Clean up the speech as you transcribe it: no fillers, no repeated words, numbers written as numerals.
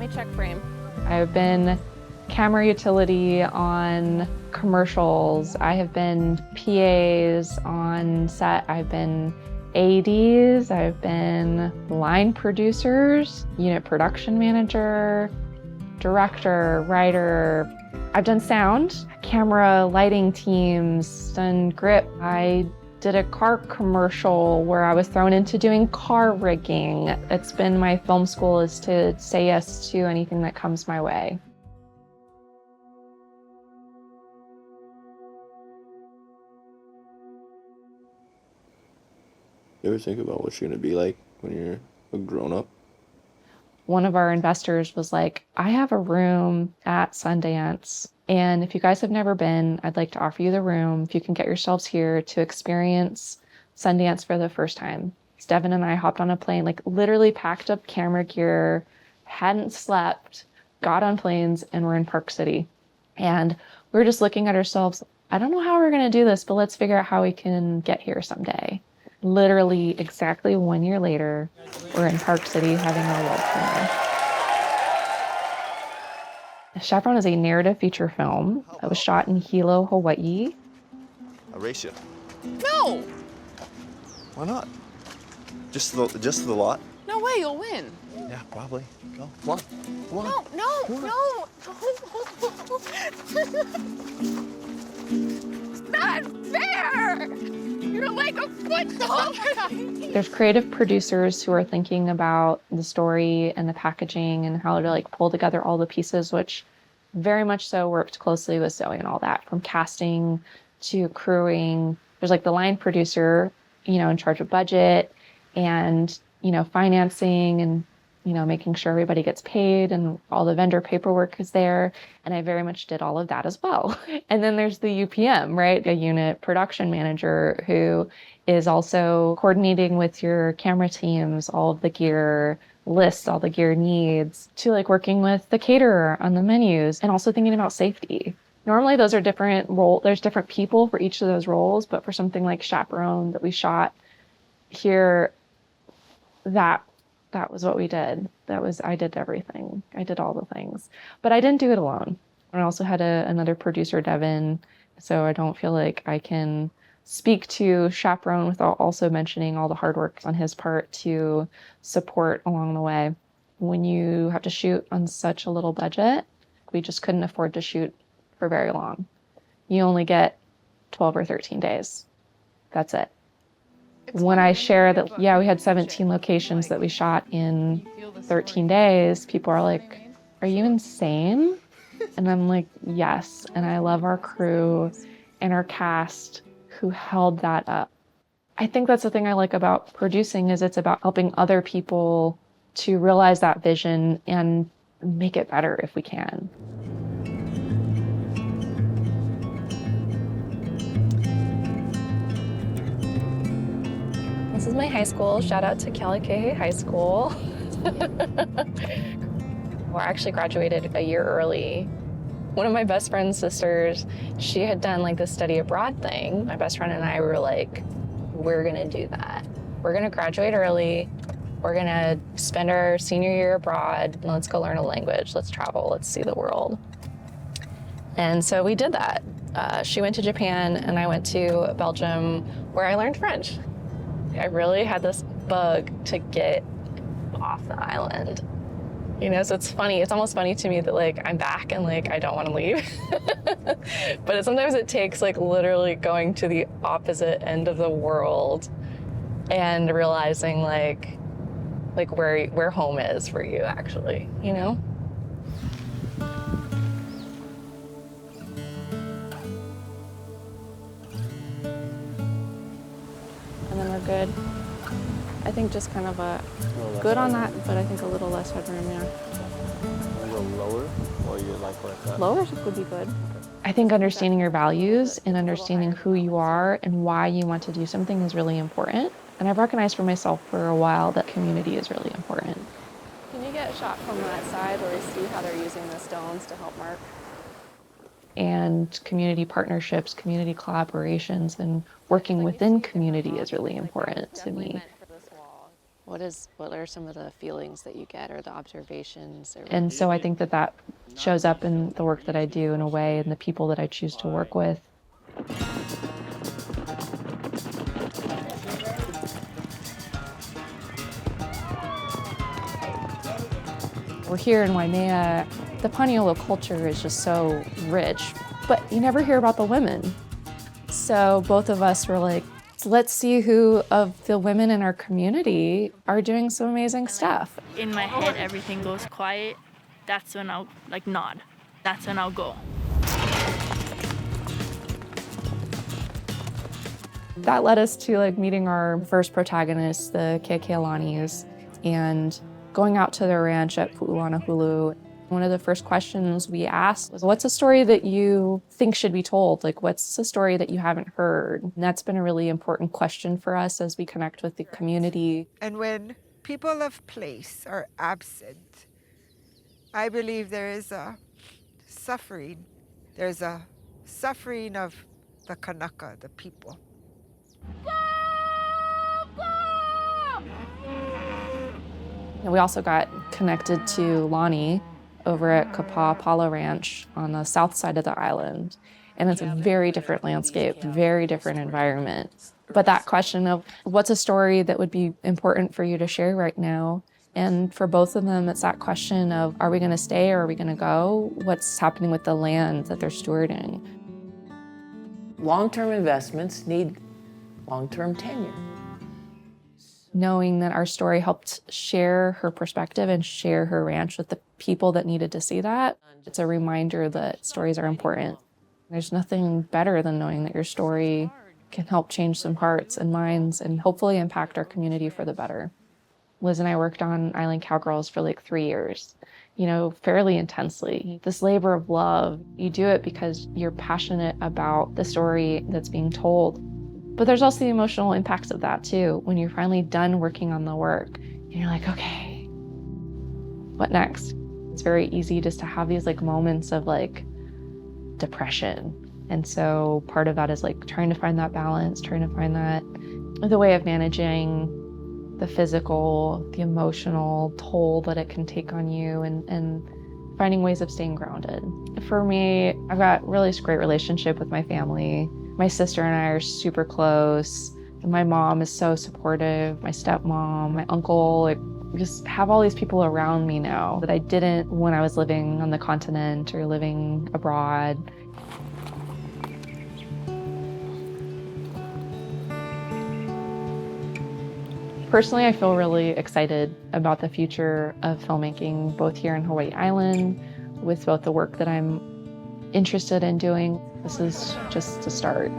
my check frame. I've been camera utility on commercials. I have been PAs on set. I've been ADs. I've been line producers, unit production manager, director, writer. I've done sound, camera, lighting teams, done grip. I did a car commercial where I was thrown into doing car rigging. It's been my film school is to say yes to anything that comes my way. You ever think about what you're gonna be like when you're a grown-up? One of our investors was like, I have a room at Sundance, and if you guys have never been, I'd like to offer you the room if you can get yourselves here to experience Sundance for the first time. Devin and I hopped on a plane, like literally packed up camera gear, hadn't slept, got on planes, and we're in Park City. And we were just looking at ourselves, I don't know how we're gonna do this, but let's figure out how we can get here someday. Literally exactly 1 year later, we're in Park City having our world premiere. Chaperone is a narrative feature film that was shot in Hilo, Hawaii. I'll race you. No! Why not? Just the lot? No way, you'll win. Yeah, probably. Go. Come on. Come on. No. It's not fair! You're like a foot taller. There's creative producers who are thinking about the story and the packaging and how to like pull together all the pieces, which very much so worked closely with Zoe and all that, from casting to crewing. There's like the line producer, in charge of budget and, financing and, making sure everybody gets paid and all the vendor paperwork is there. And I very much did all of that as well. And then there's the UPM, right? A unit production manager who is also coordinating with your camera teams, all of the gear lists, all the gear needs, to like working with the caterer on the menus and also thinking about safety. Normally those are different roles. There's different people for each of those roles, but for something like Chaperone that we shot here, that was what we did. I did everything. I did all the things, but I didn't do it alone. I also had another producer, Devin, so I don't feel like I can speak to Chaperone without also mentioning all the hard work on his part to support along the way. When you have to shoot on such a little budget, we just couldn't afford to shoot for very long. You only get 12 or 13 days. That's it. When I share that, we had 17 locations that we shot in 13 days, people are like, are you insane? And I'm like, yes. And I love our crew and our cast who held that up. I think that's the thing I like about producing is it's about helping other people to realize that vision and make it better if we can. This is my high school. Shout out to Kealikehe High School. I actually graduated a year early. One of my best friend's sisters, she had done like this study abroad thing. My best friend and I were like, we're gonna do that. We're gonna graduate early. We're gonna spend our senior year abroad and let's go learn a language. Let's travel, let's see the world. And so we did that. She went to Japan and I went to Belgium where I learned French. I really had this bug to get off the island. So it's funny. It's almost funny to me that like I'm back and like I don't want to leave. But sometimes it takes like literally going to the opposite end of the world and realizing like where home is for you actually, And then we're good. I think just kind of good on that, but I think a little less headroom, yeah. A little lower, or you like that? Lower would be good. I think understanding your values and understanding who you are and why you want to do something is really important. And I've recognized for myself for a while that community is really important. Can you get a shot from that side where we see how they're using the stones to help mark? And community partnerships, community collaborations, and working within community is really important to me. What are some of the feelings that you get or the observations? And so I think that that shows up in the work that I do in a way, and the people that I choose to work with. We're here in Waimea. The Paniolo culture is just so rich, but you never hear about the women. So both of us were like, let's see who of the women in our community are doing some amazing stuff. In my head, everything goes quiet. That's when I'll nod. That's when I'll go. That led us to meeting our first protagonists, the Kekealanis, and going out to their ranch at Pu'ulanahulu. One of the first questions we asked was, what's a story that you think should be told? What's a story that you haven't heard? And that's been a really important question for us as we connect with the community. And when people of place are absent, I believe there is a suffering. There's a suffering of the Kanaka, the people. And we also got connected to Lonnie over at Kapapala Ranch on the south side of the island. And it's a very different landscape, very different environment. But that question of what's a story that would be important for you to share right now? And for both of them, it's that question of, are we gonna stay or are we gonna go? What's happening with the land that they're stewarding? Long-term investments need long-term tenure. Knowing that our story helped share her perspective and share her ranch with the people that needed to see that, it's a reminder that stories are important. There's nothing better than knowing that your story can help change some hearts and minds and hopefully impact our community for the better. Liz and I worked on Island Cowgirls for 3 years, fairly intensely. This labor of love, you do it because you're passionate about the story that's being told. But there's also the emotional impacts of that too. When you're finally done working on the work, and you're like, okay, what next? It's very easy just to have these moments of depression. And so part of that is trying to find that balance, trying to find the way of managing the physical, the emotional toll that it can take on you, and finding ways of staying grounded. For me, I've got really great relationship with my family. My sister and I are super close. My mom is so supportive, my stepmom, my uncle. We just have all these people around me now that I didn't when I was living on the continent or living abroad. Personally, I feel really excited about the future of filmmaking, both here in Hawaii Island, with both the work that I'm interested in doing. This is just a start.